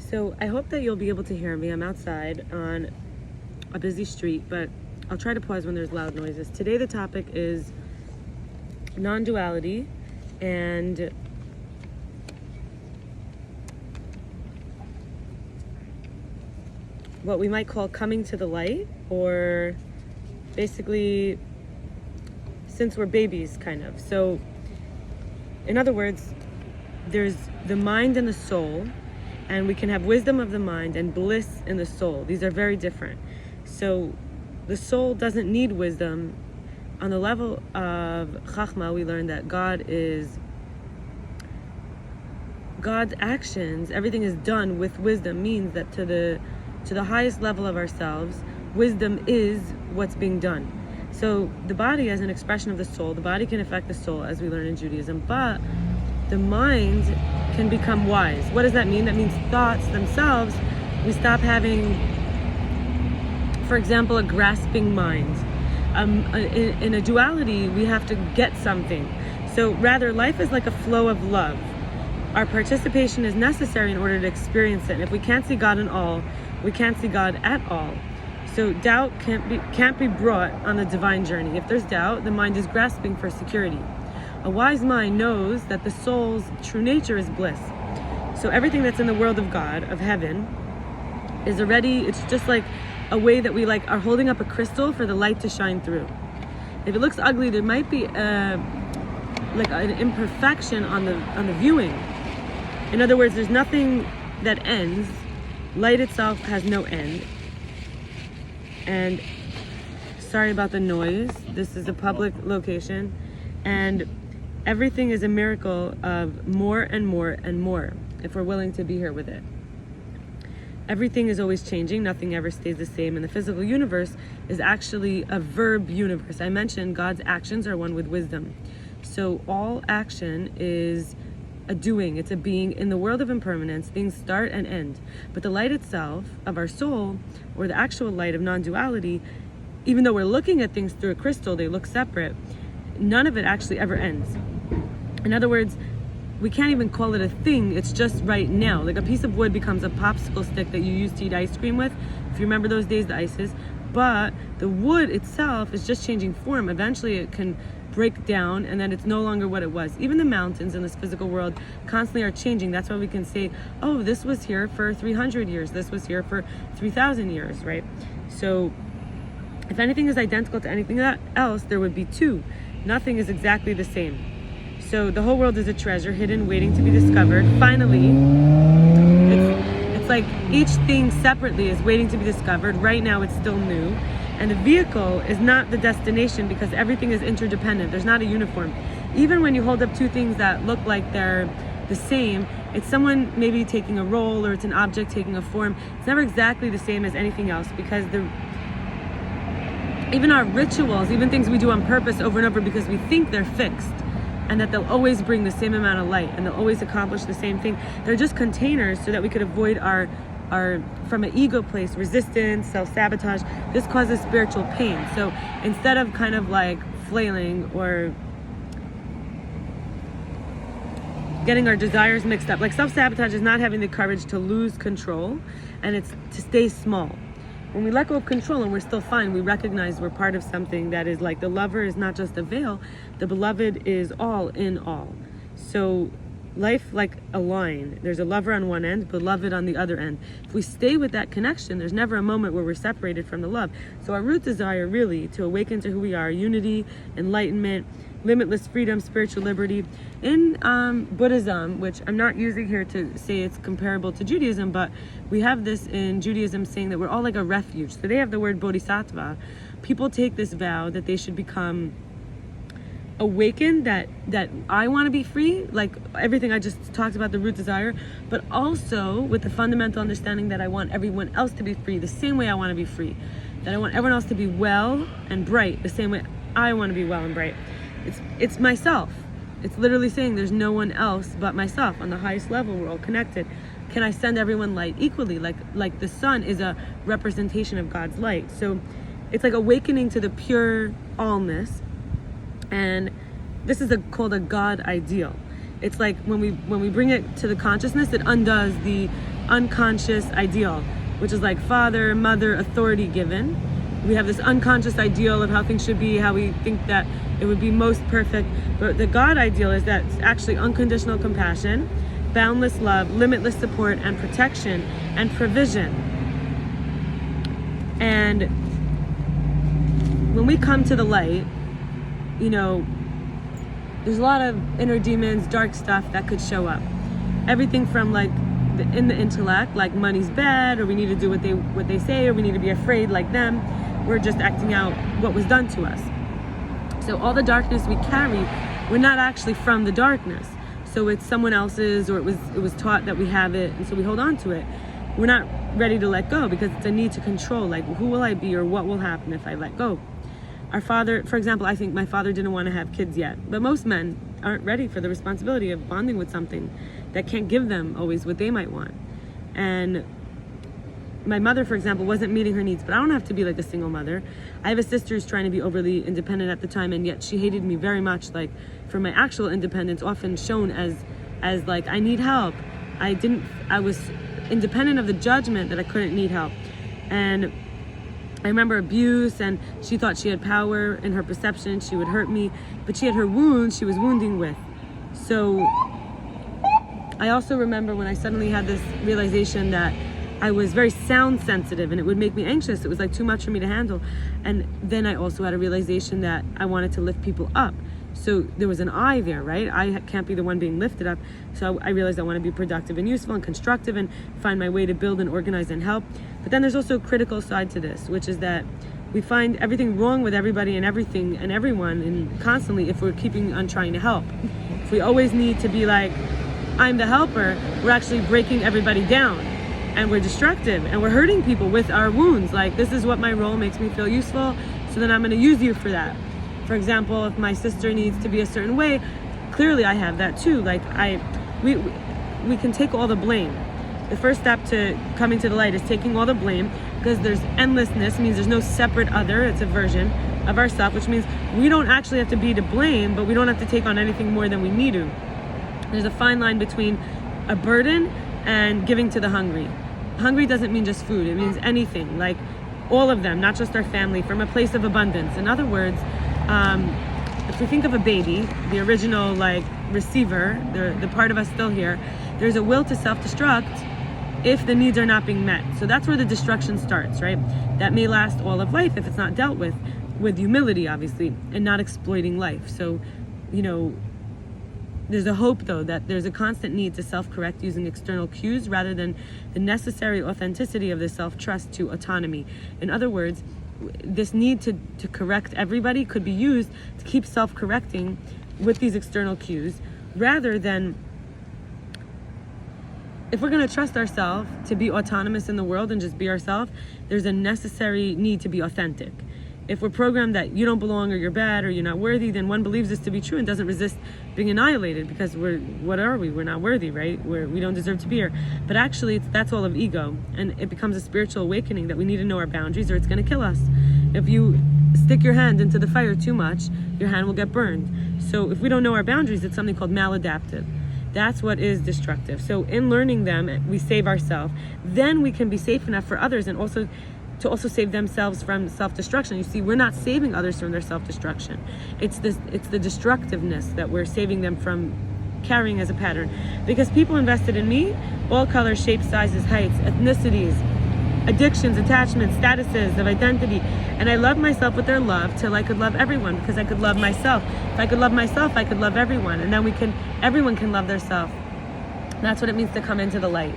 So I hope that you'll be able to hear me. I'm outside on a busy street, but I'll try to pause when there's loud noises. Today the topic is non-duality and what we might call coming to the light, or basically since we're babies, kind of. So in other words, there's the mind and the soul, and we can have wisdom of the mind and bliss in the soul. These are very different. So the soul doesn't need wisdom. On the level of Chachma, we learn that God's actions, everything is done with wisdom, means that to the highest level of ourselves, wisdom is what's being done. So the body as an expression of the soul, the body can affect the soul, as we learn in Judaism, but the mind can become wise. What does that mean? That means thoughts themselves, we stop having, for example, a grasping mind. In a duality, we have to get something. So rather, life is like a flow of love. Our participation is necessary in order to experience it. And if we can't see God in all, we can't see God at all. So doubt can't be brought on the divine journey. If there's doubt, the mind is grasping for security. A wise mind knows that the soul's true nature is bliss. So everything that's in the world of God, of heaven, is already, it's just like a way that we are holding up a crystal for the light to shine through. If it looks ugly, there might be an imperfection on the viewing. In other words, there's nothing that ends. Light itself has no end. And sorry about the noise. This is a public location, and everything is a miracle of more and more and more if we're willing to be here with it. Everything is always changing. Nothing ever stays the same. And the physical universe is actually a verb universe. I mentioned God's actions are one with wisdom. So all action is a doing. It's a being. In the world of impermanence, things start and end. But the light itself of our soul, or the actual light of non-duality, even though we're looking at things through a crystal, they look separate, none of it actually ever ends. In other words, we can't even call it a thing. It's just right now. Like a piece of wood becomes a popsicle stick that you use to eat ice cream with. If you remember those days, the ices. But the wood itself is just changing form. Eventually it can break down, and then it's no longer what it was. Even the mountains in this physical world constantly are changing. That's why we can say, oh, this was here for 300 years. This was here for 3,000 years, right? So if anything is identical to anything else, there would be two. Nothing is exactly the same. So the whole world is a treasure hidden, waiting to be discovered. Finally, it's like each thing separately is waiting to be discovered. Right now, it's still new. And the vehicle is not the destination, because everything is interdependent. There's not a uniform. Even when you hold up two things that look like they're the same, it's someone maybe taking a role, or it's an object taking a form. It's never exactly the same as anything else, because even our rituals, even things we do on purpose over and over because we think they're fixed, and that they'll always bring the same amount of light, and they'll always accomplish the same thing. They're just containers so that we could avoid our from an ego place, resistance, self-sabotage. This causes spiritual pain. So instead of kind of like flailing or getting our desires mixed up, like self-sabotage is not having the courage to lose control, and it's to stay small. When we let go of control and we're still fine, we recognize we're part of something that is like the lover is not just a veil, the beloved is all in all. So life like a line. There's a lover on one end, beloved on the other end. If we stay with that connection, there's never a moment where we're separated from the love. So our root desire really to awaken to who we are, unity, enlightenment, limitless freedom, spiritual liberty. In Buddhism, which I'm not using here to say it's comparable to Judaism, but we have this in Judaism saying that we're all like a refuge. So they have the word bodhisattva. People take this vow that they should become awakened, that I want to be free, like everything I just talked about, the root desire, but also with the fundamental understanding that I want everyone else to be free the same way I want to be free, that I want everyone else to be well and bright the same way I want to be well and bright. It's myself. It's literally saying there's no one else but myself. On the highest level, we're all connected. Can I send everyone light equally? Like the sun is a representation of God's light. So it's like awakening to the pure allness. And this is called a God ideal. It's like when we bring it to the consciousness, it undoes the unconscious ideal, which is like father, mother, authority given. We have this unconscious ideal of how things should be, how we think that it would be most perfect. But the God ideal is that it's actually unconditional compassion, boundless love, limitless support and protection and provision. And when we come to the light, you know, there's a lot of inner demons, dark stuff that could show up. Everything from like in the intellect, like money's bad, or we need to do what they say, or we need to be afraid like them. We're just acting out what was done to us. So all the darkness we carry, we're not actually from the darkness. So it's someone else's, or it was taught that we have it, and so we hold on to it. We're not ready to let go because it's a need to control, like who will I be or what will happen if I let go. Our father, for example, I think my father didn't want to have kids yet, but most men aren't ready for the responsibility of bonding with something that can't give them always what they might want. And my mother, for example, wasn't meeting her needs, but I don't have to be like a single mother. I have a sister who's trying to be overly independent at the time, and yet she hated me very much, like for my actual independence, often shown as like I need help. I was independent of the judgment that I couldn't need help. And I remember abuse, and she thought she had power in her perception. She would hurt me, but she had her wounds she was wounding with. So I also remember when I suddenly had this realization that I was very sound sensitive and it would make me anxious. It was like too much for me to handle. And then I also had a realization that I wanted to lift people up. So there was an I there, right? I can't be the one being lifted up. So I realized I want to be productive and useful and constructive and find my way to build and organize and help. But then there's also a critical side to this, which is that we find everything wrong with everybody and everything and everyone, and constantly if we're keeping on trying to help. If we always need to be like, I'm the helper, we're actually breaking everybody down. And we're destructive and we're hurting people with our wounds. Like, this is what my role makes me feel useful, so then I'm going to use you for that. For example, if my sister needs to be a certain way, clearly I have that too. Like we can take all the blame. The first step to coming to the light is taking all the blame, because there's endlessness, means there's no separate other. It's a version of ourself, which means we don't actually have to be to blame, but we don't have to take on anything more than we need to. There's a fine line between a burden and giving to the hungry. Hungry doesn't mean just food, it means anything, like all of them, not just our family, from a place of abundance. In other words, if we think of a baby, the original like receiver, the part of us still here, there's a will to self-destruct if the needs are not being met. So that's where the destruction starts, right? That may last all of life if it's not dealt with humility, obviously, and not exploiting life. So, you know, there's a hope, though, that there's a constant need to self-correct using external cues rather than the necessary authenticity of the self-trust to autonomy. In other words, this need to correct everybody could be used to keep self-correcting with these external cues, rather than, if we're going to trust ourselves to be autonomous in the world and just be ourselves, there's a necessary need to be authentic. If we're programmed that you don't belong or you're bad or you're not worthy, then one believes this to be true and doesn't resist being annihilated, because what are we? We're not worthy, right? We don't deserve to be here. But actually, that's all of ego, and it becomes a spiritual awakening that we need to know our boundaries or it's going to kill us. If you stick your hand into the fire too much, your hand will get burned. So if we don't know our boundaries, it's something called maladaptive. That's what is destructive. So in learning them, we save ourselves. Then we can be safe enough for others, and also to save themselves from self-destruction. You see, we're not saving others from their self-destruction. It's the destructiveness that we're saving them from carrying as a pattern. Because people invested in me, all colors, shapes, sizes, heights, ethnicities, addictions, attachments, statuses of identity. And I loved myself with their love till I could love everyone, because I could love myself. If I could love myself, I could love everyone. And then everyone can love their self. That's what it means to come into the light.